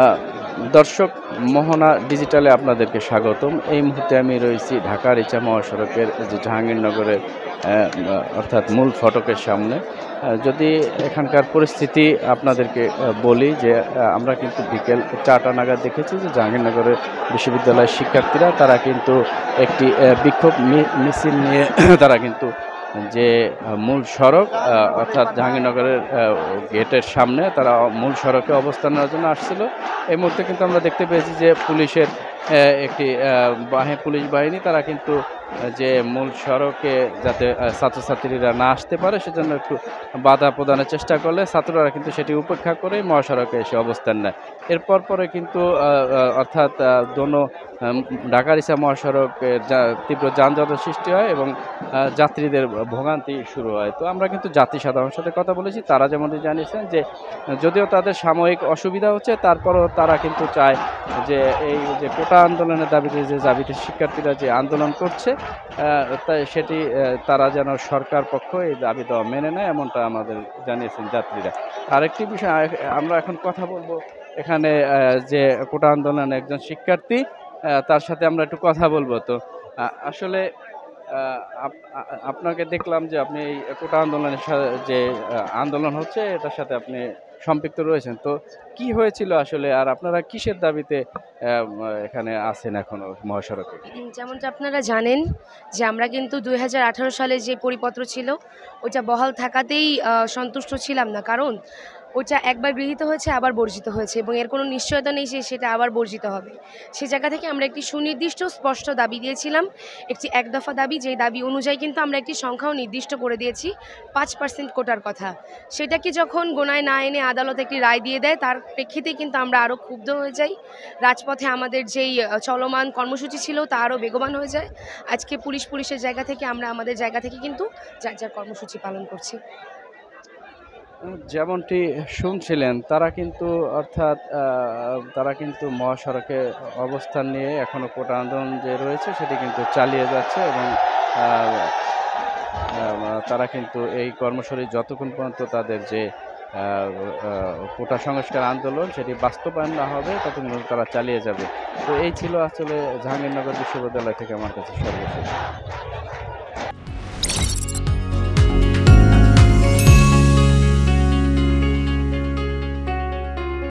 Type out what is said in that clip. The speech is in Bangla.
আহ, দর্শক, মোহনা ডিজিটালে আপনাদেরকে স্বাগতম। এই মুহূর্তে আমি রয়েছি ঢাকা রিচা মহাসড়কের যে জাহাঙ্গীরনগরের অর্থাৎ মূল ফটকের সামনে। যদি এখানকার পরিস্থিতি আপনাদেরকে বলি যে আমরা কিন্তু বিকেল 4টা নাগাদ দেখেছি যে জাহাঙ্গীরনগরের বিশ্ববিদ্যালয়ের শিক্ষার্থীরা তারা কিন্তু একটি বিক্ষোভ মিছিল নিয়ে তারা কিন্তু যে মূল সড়ক অর্থাৎ জাহাঙ্গীরনগরের গেটের সামনে তারা মূল সড়কে অবস্থান নেওয়ার জন্য আসছিল। এই মুহূর্তে কিন্তু আমরা দেখতে পেয়েছি যে পুলিশের একটি পুলিশ বাহিনী তারা কিন্তু যে মূল সড়কে যাতে ছাত্রছাত্রীরা না আসতে পারে সেজন্য একটু বাধা প্রদানের চেষ্টা করলে ছাত্ররা কিন্তু সেটি উপেক্ষা করে মহাসড়কে এসে অবস্থান নেয়। এরপর পরে কিন্তু অর্থাৎ দোনো ঢাকা রিচা মহাসড়কে তীব্র যানজটের সৃষ্টি হয় এবং যাত্রীদের ভোগান্তি শুরু হয়। তো আমরা কিন্তু যাত্রী সাধারণের সাথে কথা বলেছি, তারা যেমনটি জানিয়েছেন যে যদিও তাদের সাময়িক অসুবিধা হচ্ছে তারপরও তারা কিন্তু চায় যে এই যে কোটা আন্দোলনের দাবিতে যে দাবিতে শিক্ষার্থীরা যে আন্দোলন করছে তাই সেটি তারা যেন সরকার পক্ষ এই দাবি দেওয়া মেনে নেয়, এমনটা আমাদের জানিয়েছেন যাত্রীরা। আরেকটি বিষয় আমরা এখন কথা বলবো এখানে যে কোটা আন্দোলনের একজন শিক্ষার্থী, তার সাথে আমরা একটু কথা বলবো। তো আসলে আপনাকে দেখলাম যে আপনি এই কোটা আন্দোলনের যে আন্দোলন হচ্ছে এটার সাথে আপনি সম্পৃক্ত রয়েছেন। তো কি হয়েছিল আসলে, আর আপনারা কিসের দাবিতে এখানে আছেন এখনো মহাসড়কে? যেমনটা আপনারা জানেন যে আমরা কিন্তু 2018 সালে যে পরিপত্র ছিল ওটা বহাল থাকাতেই সন্তুষ্ট ছিলাম না, কারণ ওটা একবার গৃহীত হয়েছে আবার বর্জিত হয়েছে এবং এর কোনো নিশ্চয়তা নেই যে সেটা আবার বর্জিত হবে। সে জায়গা থেকে আমরা একটি সুনির্দিষ্ট স্পষ্ট দাবি দিয়েছিলাম, একটি এক দফা দাবি, যেই দাবি অনুযায়ী কিন্তু আমরা একটি সংখ্যাও নির্দিষ্ট করে দিয়েছি 5% কোটার কথা। সেটাকে যখন গোনায় না এনে আদালত একটি রায় দিয়ে দেয় তার প্রেক্ষিতেই কিন্তু আমরা আরও ক্ষুব্ধ হয়ে যাই। রাজপথে আমাদের যেই চলমান কর্মসূচি ছিল তা আরও বেগবান হয়ে যায়। আজকে পুলিশের জায়গা থেকে আমরা আমাদের জায়গা থেকে কিন্তু যার যার কর্মসূচি পালন করছি। যেমনটি শুনছিলেন তারা কিন্তু অর্থাৎ তারা কিন্তু মহাসড়কে অবস্থান নিয়ে এখনো কোটা আন্দোলন যে রয়েছে সেটি কিন্তু চালিয়ে যাচ্ছে এবং তারা কিন্তু এই কর্মসূচি যতক্ষণ পর্যন্ত তাদের যে কোটা সংস্কার আন্দোলন সেটি বাস্তবায়ন না হবে ততক্ষণ পর্যন্ত তারা চালিয়ে যাবে। তো এই ছিল আসলে জাহাঙ্গীরনগর বিশ্ববিদ্যালয় থেকে আমার কাছে সর্বশেষ।